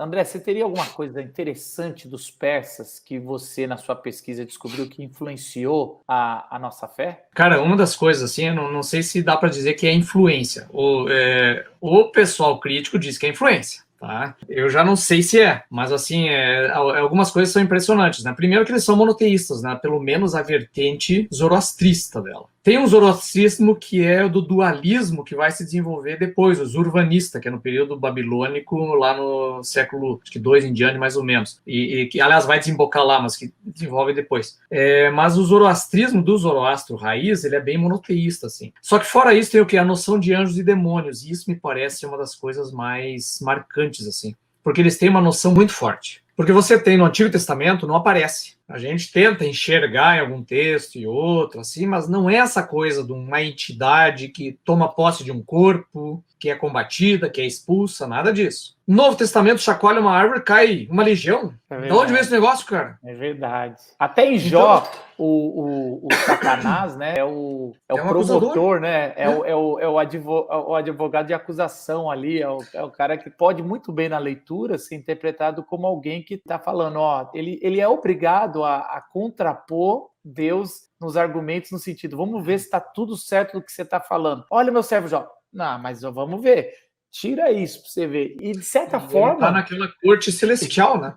André, você teria alguma coisa interessante dos persas que você, na sua pesquisa, descobriu que influenciou a nossa fé? Cara, uma das coisas, assim, eu não sei se dá para dizer que é influência. O pessoal crítico diz que é influência, tá? Eu já não sei se é, mas, assim, algumas coisas são impressionantes, né? Primeiro que eles são monoteístas, né? Pelo menos a vertente zoroastrista dela. Tem um zoroastrismo que é o do dualismo, que vai se desenvolver depois, o zurvanista, que é no período babilônico, lá no século acho que 2 em diante, mais ou menos. E que, aliás, vai desembocar lá, mas que desenvolve depois. Mas o zoroastrismo do Zoroastro raiz, ele é bem monoteísta, assim. Só que fora isso tem o que? A noção de anjos e demônios. E isso me parece uma das coisas mais marcantes, assim. Porque eles têm uma noção muito forte. Porque você tem no Antigo Testamento, não aparece. A gente tenta enxergar em algum texto e outro, assim, mas não é essa coisa de uma entidade que toma posse de um corpo, que é combatida, que é expulsa, nada disso. No Novo Testamento, chacoalha uma árvore, cai uma legião. De onde veio esse negócio, cara? É verdade. Até em Jó, o Satanás, né, é o promotor, né? É o advogado de acusação ali, é o cara que pode muito bem na leitura ser interpretado como alguém que está falando, ó, ele é obrigado a contrapor Deus nos argumentos, no sentido, vamos ver se está tudo certo do que você está falando. Olha, meu servo Jó. Não, mas vamos ver. Tira isso para você ver. E, de certa forma... Ele está naquela corte celestial, né?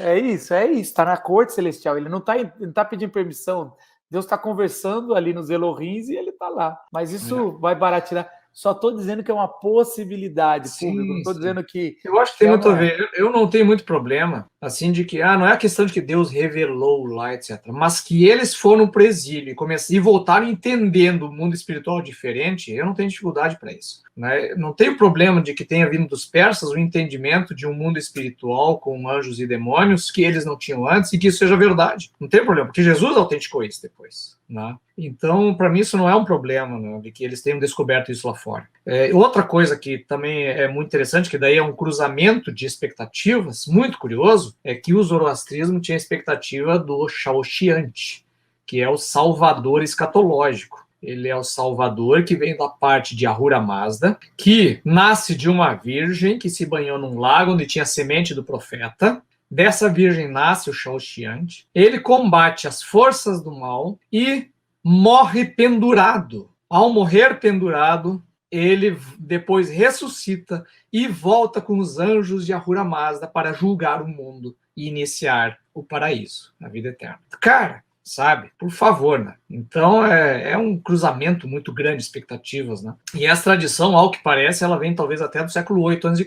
É isso, está na corte celestial, ele não está pedindo permissão, Deus está conversando ali nos Elohims e ele está lá, mas isso vai baratinar, só estou dizendo que é uma possibilidade, público, não estou dizendo que... Eu acho que tem muito a ver, eu não tenho muito problema, assim, de que, não é a questão de que Deus revelou lá, etc., mas que eles foram para o exílio e voltaram entendendo o mundo espiritual diferente, eu não tenho dificuldade para isso. Né? Não tenho problema de que tenha vindo dos persas o entendimento de um mundo espiritual com anjos e demônios que eles não tinham antes e que isso seja verdade. Não tem problema, porque Jesus autenticou isso depois. Né? Então, para mim, isso não é um problema, né, de que eles tenham descoberto isso lá fora. Outra coisa que também é muito interessante, que daí é um cruzamento de expectativas, muito curioso, é que o zoroastrismo tinha a expectativa do Shaoshyant, que é o salvador escatológico. Ele é o salvador que vem da parte de Ahura Mazda, que nasce de uma virgem que se banhou num lago onde tinha semente do profeta. Dessa virgem nasce o Shaoshyant. Ele combate as forças do mal e morre pendurado. Ao morrer pendurado, ele depois ressuscita e volta com os anjos de Ahura Mazda para julgar o mundo e iniciar o paraíso, a vida eterna. Cara, sabe? Por favor, né? Então é um cruzamento muito grande de expectativas, né? E essa tradição, ao que parece, ela vem talvez até do século 8 a.C.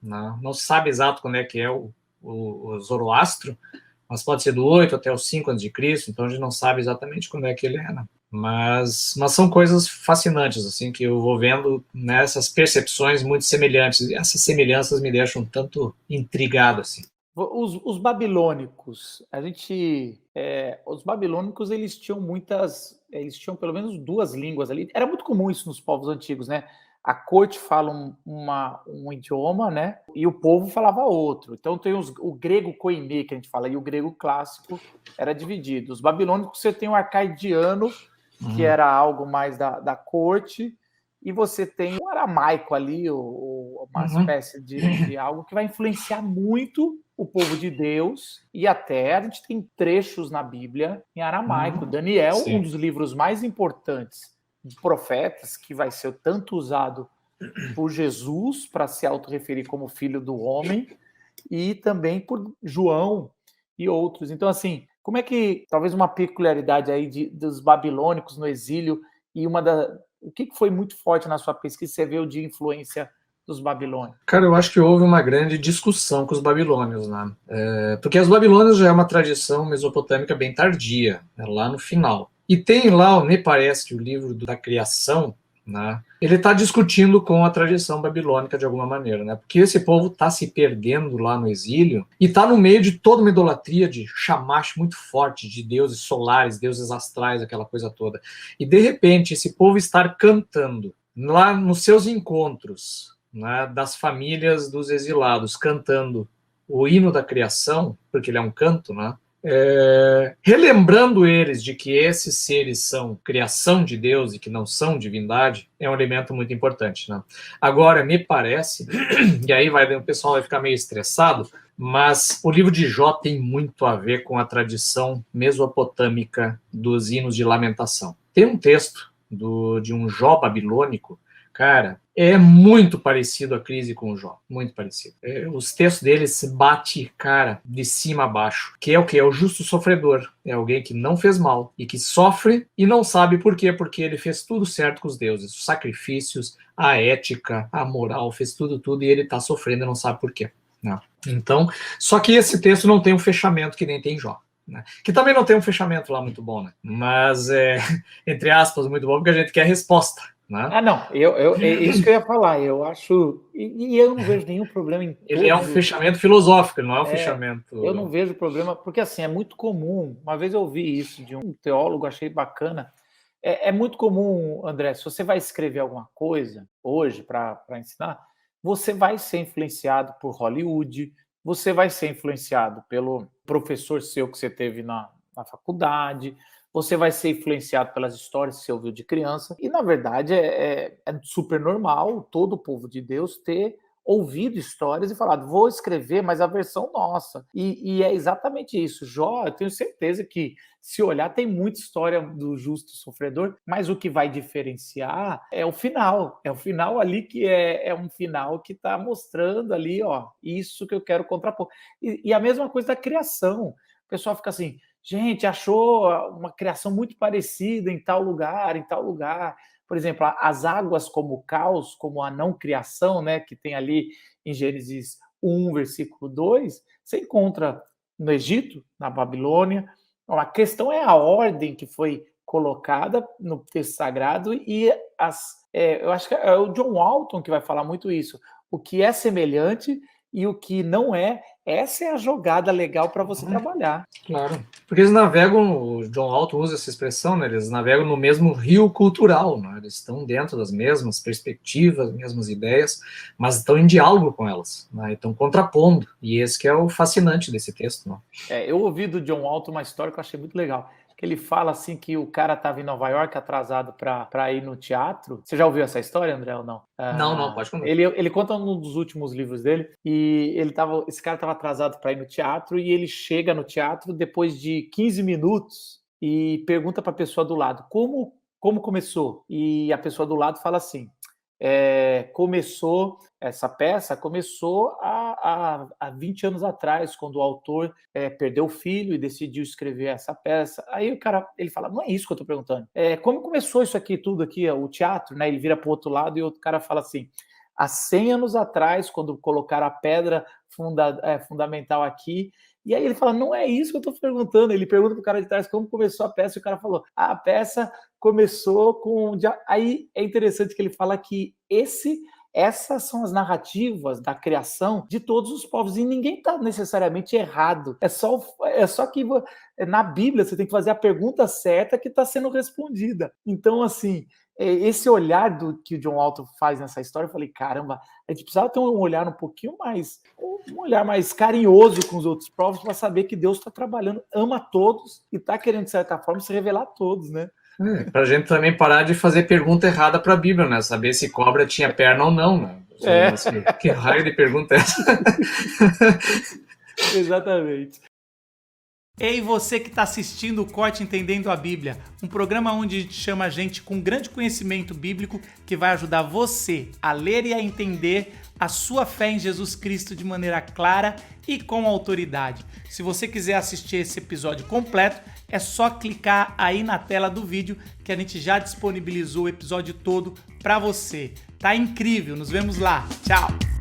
Não se sabe exato quando é que é o Zoroastro, mas pode ser do 8 até o 5 a.C., então a gente não sabe exatamente quando é que ele é, né? Mas são coisas fascinantes, assim, que eu vou vendo nessas percepções muito semelhantes, e essas semelhanças me deixam tanto intrigado, assim. Os babilônicos, os babilônicos, eles tinham pelo menos duas línguas ali. Era muito comum isso nos povos antigos, né? A corte fala um idioma, né? E o povo falava outro. Então tem o grego koiné, que a gente fala, e o grego clássico era dividido. Os babilônicos, você tem o arcadiano, que era algo mais da corte, e você tem o aramaico ali, uma espécie de algo que vai influenciar muito o povo de Deus, e até a gente tem trechos na Bíblia em aramaico. Daniel, um dos livros mais importantes de profetas, que vai ser tanto usado por Jesus para se autorreferir como filho do homem, e também por João e outros. Então, assim, como é que, talvez uma peculiaridade aí dos babilônicos no exílio, e o que foi muito forte na sua pesquisa, você viu de influência dos babilônios? Cara, eu acho que houve uma grande discussão com os babilônios, né? Porque os babilônios já é uma tradição mesopotâmica bem tardia, né? Lá no final. E tem lá, me parece que o livro da criação, né? Ele está discutindo com a tradição babilônica de alguma maneira, né? Porque esse povo está se perdendo lá no exílio e está no meio de toda uma idolatria de Shamash muito forte, de deuses solares, deuses astrais, aquela coisa toda. E de repente esse povo estar cantando lá nos seus encontros, né, das famílias dos exilados, cantando o hino da criação, porque ele é um canto, né? relembrando eles de que esses seres são criação de Deus e que não são divindade, é um elemento muito importante, né? Agora, me parece, e aí o pessoal vai ficar meio estressado, mas o livro de Jó tem muito a ver com a tradição mesopotâmica dos hinos de lamentação. Tem um texto de um Jó babilônico, cara, é muito parecido a crise com o Jó, muito parecido. Os textos deles se bate, cara, de cima a baixo, que é o quê? É o justo sofredor, é alguém que não fez mal e que sofre e não sabe por quê, porque ele fez tudo certo com os deuses, os sacrifícios, a ética, a moral, fez tudo e ele tá sofrendo e não sabe por quê. Não. Então, só que esse texto não tem um fechamento que nem tem Jó. Né? Que também não tem um fechamento lá muito bom, né? Mas entre aspas, muito bom, porque a gente quer resposta. Né? Ah, não, é isso que eu ia falar, eu acho, e eu não vejo nenhum problema em ele é um fechamento filosófico, ele não é um fechamento... Eu não vejo problema, porque assim, é muito comum, uma vez eu ouvi isso de um teólogo, achei bacana, é muito comum, André, se você vai escrever alguma coisa hoje para ensinar, você vai ser influenciado por Hollywood, você vai ser influenciado pelo professor seu que você teve na faculdade, você vai ser influenciado pelas histórias que você ouviu de criança, e na verdade é super normal todo o povo de Deus ter ouvido histórias e falado, vou escrever, mas a versão nossa. E é exatamente isso. Jó, eu tenho certeza que, se olhar, tem muita história do justo sofredor, mas o que vai diferenciar é o final. É o final ali que é um final que está mostrando ali, ó, isso que eu quero contrapor. E a mesma coisa da criação. O pessoal fica assim, gente, achou uma criação muito parecida em tal lugar, em tal lugar. Por exemplo, as águas como o caos, como a não criação, né, que tem ali em Gênesis 1, versículo 2, você encontra no Egito, na Babilônia. A questão é a ordem que foi colocada no texto sagrado e eu acho que é o John Walton que vai falar muito isso. O que é semelhante e o que não é, essa é a jogada legal para você trabalhar. Claro, porque eles navegam, o John Walton usa essa expressão, né? Eles navegam no mesmo rio cultural, né? Eles estão dentro das mesmas perspectivas, mesmas ideias, mas estão em diálogo com elas, né? Estão contrapondo, e esse que é o fascinante desse texto. Né? Eu ouvi do John Walton uma história que eu achei muito legal, que ele fala assim que o cara estava em Nova York atrasado para ir no teatro. Você já ouviu essa história, André, ou não? Não, pode contar. Ele conta um dos últimos livros dele, e esse cara estava atrasado para ir no teatro, e ele chega no teatro depois de 15 minutos e pergunta para a pessoa do lado, como começou? E a pessoa do lado fala assim, essa peça começou há 20 anos atrás, quando o autor perdeu o filho e decidiu escrever essa peça. Aí o cara, ele fala, não é isso que eu estou perguntando. Como começou isso aqui, tudo aqui, o teatro, né? Ele vira para o outro lado e o outro cara fala assim, há 100 anos atrás, quando colocaram a pedra fundamental aqui. E aí ele fala, não é isso que eu estou perguntando. Ele pergunta para o cara de trás como começou a peça, e o cara falou, a peça começou com... Aí é interessante que ele fala que essas são as narrativas da criação de todos os povos, e ninguém está necessariamente errado. É só que na Bíblia você tem que fazer a pergunta certa que está sendo respondida. Então, assim, esse olhar que o John Walton faz nessa história, eu falei, caramba, a gente precisava ter um olhar um olhar mais carinhoso com os outros povos para saber que Deus está trabalhando, ama todos e está querendo, de certa forma, se revelar a todos, né? Para a gente também parar de fazer pergunta errada para a Bíblia, né? Saber se cobra tinha perna ou não, né? Que raio de pergunta é essa? Exatamente. Ei, você que está assistindo o Corte Entendendo a Bíblia, um programa onde a gente chama a gente com grande conhecimento bíblico que vai ajudar você a ler e a entender a sua fé em Jesus Cristo de maneira clara e com autoridade. Se você quiser assistir esse episódio completo, é só clicar aí na tela do vídeo que a gente já disponibilizou o episódio todo para você. Tá incrível, nos vemos lá. Tchau!